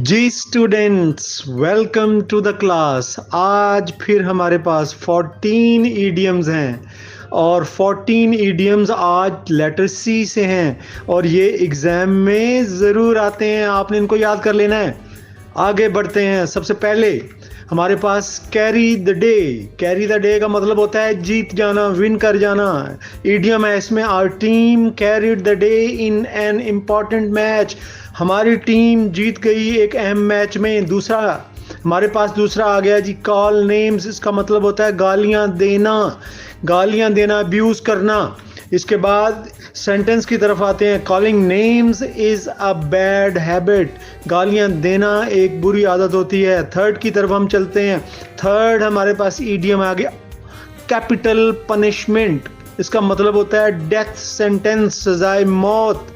Ji students, welcome to the class. आज फिर हमारे पास 14 ईडियम्स हैं और 14 ईडियम्स आज लेटर सी से हैं और ये एग्ज़ाम में ज़रूर आते हैं। आपने इनको याद कर लेना है। आगे बढ़ते हैं। सबसे पहले हमारे पास carry the day. Carry the day का मतलब होता है जीत जाना, विन कर जाना। ईडियम है इसमें, our team carried the day in an important match. हमारी टीम जीत गई एक अहम मैच में। दूसरा हमारे पास दूसरा आ गया जी, कॉल नेम्स। इसका मतलब होता है गालियां देना, गालियां देना, अब्यूज़ करना। इसके बाद सेंटेंस की तरफ आते हैं। Calling names is a bad habit. गालियां देना एक बुरी आदत होती है। थर्ड की तरफ हम चलते हैं। थर्ड हमारे पास ईडियम आ गया कैपिटल पनिशमेंट। इसका मतलब होता है डेथ सेंटेंस, सजाए मौत।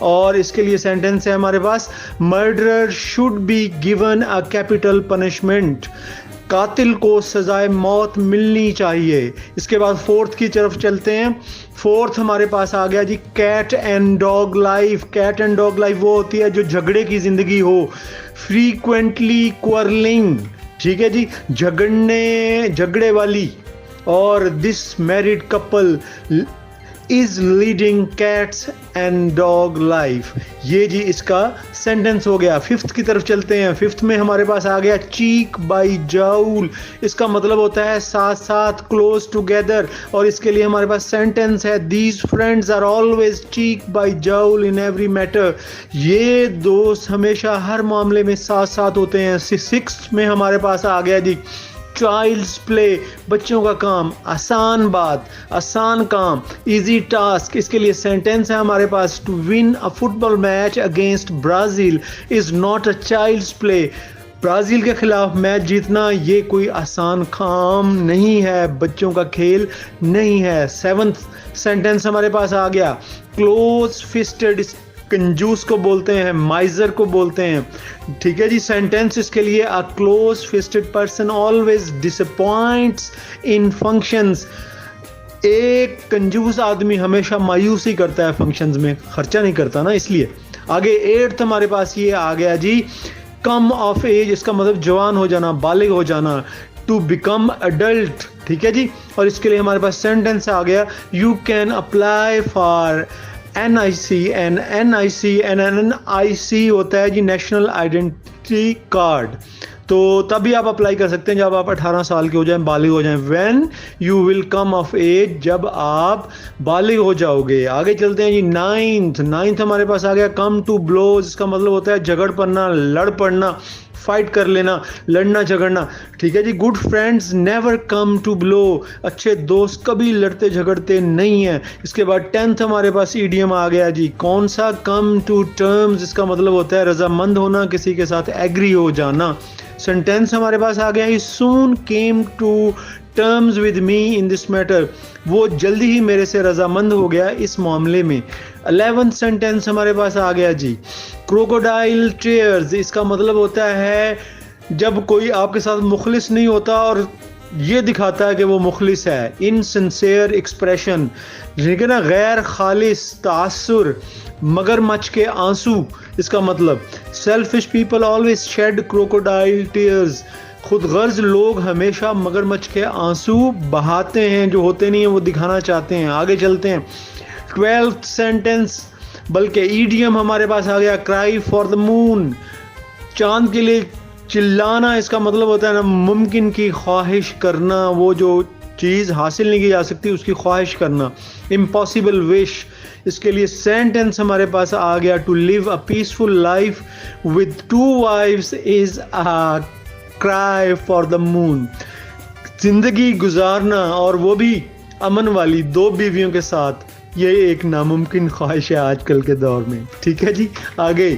और इसके लिए सेंटेंस है हमारे पास, murderer should be given a capital punishment. कातिल को सजाए मौत मिलनी चाहिए। इसके बाद फोर्थ की तरफ चलते हैं। फोर्थ हमारे पास आ गया जी, cat and dog life. Cat and dog life वो होती है जो झगड़े की जिंदगी हो। फ्रीक्वेंटली क्वारलिंग, ठीक है जी, झगड़े वाली। और this married couple is leading cats and dog life. ये जी इसका सेंटेंस हो गया। फिफ्थ की तरफ चलते हैं। फिफ्थ में हमारे पास आ गया चीक बाई जाउल। इसका मतलब होता है साथ साथ, क्लोज टुगेदर। और इसके लिए हमारे पास सेंटेंस है, these friends are always cheek by jowl in every matter. ये दोस्त हमेशा हर मामले में साथ साथ होते हैं। सिक्स्थ में हमारे पास आ गया जी, चाइल्ड्स प्ले, बच्चों का काम, आसान बात, आसान काम, इजी टास्क। इसके लिए सेंटेंस है हमारे पास, to win a football match against Brazil is not a child's play. Brazil के खिलाफ मैच जीतना ये कोई आसान काम नहीं है, बच्चों का खेल नहीं है। सेवंथ सेंटेंस हमारे पास आ गया, क्लोज फिस्टेड। कंजूस को बोलते हैं, माइजर को बोलते हैं, ठीक है जी। सेंटेंस इसके लिए, a close fisted person always disappoints in functions. एक कंजूस आदमी हमेशा मायूसी करता है फंक्शंस में, खर्चा नहीं करता ना, इसलिए। आगे एट्थ हमारे पास ये आ गया जी, कम ऑफ एज। इसका मतलब जवान हो जाना, बालिग हो जाना, टू बिकम अडल्ट, ठीक है जी। और इसके लिए हमारे पास सेंटेंस आ गया, you can apply for NIC। NIC होता है जी नेशनल आइडेंटिटी कार्ड। तो तभी आप अप्लाई कर सकते हैं जब आप 18 साल के हो जाएं, बालिग हो जाएं। When you will come of age, जब आप बालिग हो जाओगे। आगे चलते हैं जी, नाइन्थ हमारे पास आ गया, कम टू ब्लोज। इसका मतलब होता है झगड़ पड़ना, लड़ पड़ना, फाइट कर लेना, लड़ना झगड़ना, ठीक है जी। Good friends never come to blow. अच्छे दोस्त कभी लड़ते झगड़ते नहीं हैं। इसके बाद 10th हमारे पास ईडियम आ गया जी, कौन सा, कम टू टर्म्स। इसका मतलब होता है रजामंद होना, किसी के साथ एग्री हो जाना। सेंटेंस हमारे पास आ गया, he soon came to terms with me in this matter. वो जल्दी ही मेरे से रजामंद हो गया इस मामले में। 11th सेंटेंस हमारे पास आ गया जी, क्रोकोडाइल टीयर्स। इसका मतलब होता है जब कोई आपके साथ मुखलिस नहीं होता और ये दिखाता है कि वो मुखलिस है, इनसिंसियर एक्सप्रेशन, ठीक है ना, गैर खालिस तासुर, मगरमच्छ के आंसू। इसका मतलब, selfish people always shed crocodile tears. खुद गर्ज लोग हमेशा मगरमच्छ के आंसू बहाते हैं, जो होते नहीं हैं वो दिखाना चाहते हैं। आगे चलते हैं। 12th सेंटेंस, बल्कि ईडियम हमारे पास आ गया, क्राई फॉर द मून। चांद के लिए चिल्लाना। इसका मतलब होता है ना, मुमकिन की ख्वाहिश करना, वो जो चीज़ हासिल नहीं की जा सकती उसकी ख्वाहिश करना, इम्पॉसिबल विश। इसके लिए सेंटेंस हमारे पास आ गया, to live a peaceful life with 2 wifes is a cry for the moon. जिंदगी गुजारना और वो भी अमन वाली 2 बीवियों के साथ, ये एक नामुमकिन ख्वाहिश है आजकल के दौर में, ठीक है जी। आगे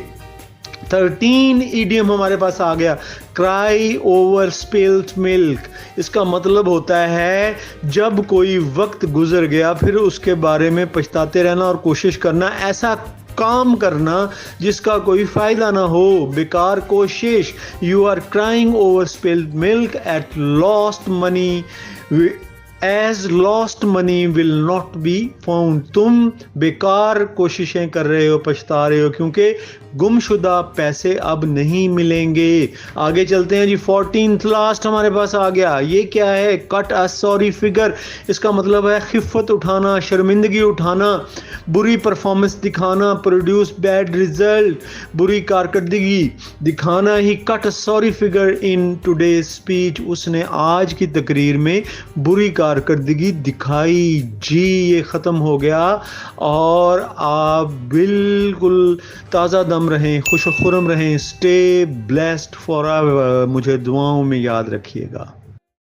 13 ईडियम हमारे पास आ गया, क्राई ओवर स्पिल्ड मिल्क। इसका मतलब होता है जब कोई वक्त गुजर गया फिर उसके बारे में पछताते रहना और कोशिश करना, ऐसा काम करना जिसका कोई फ़ायदा ना हो, बेकार कोशिश। You are crying over spilled milk at lost money as lost money will not be found. तुम बेकार कोशिशें कर रहे हो, पछता रहे हो, क्योंकि गुमशुदा पैसे अब नहीं मिलेंगे। आगे चलते हैं जी। 14th लास्ट हमारे पास आ गया। ये क्या है? Cut a sorry figure. इसका मतलब है खिफ़त उठाना, शर्मिंदगी उठाना, बुरी परफॉर्मेंस दिखाना, प्रोड्यूस बैड रिजल्ट, बुरी कारकर्दगी दिखाना he cut a sorry figure in today speech. उसने आज की तकरीर में बुरी कारकर्दगी दिखाई जी। ये ख़त्म हो गया और आप बिल्कुल ताज़ा दम रहें, खुश खुरम रहें। Stay blessed for ever. मुझे दुआओं में याद रखिएगा।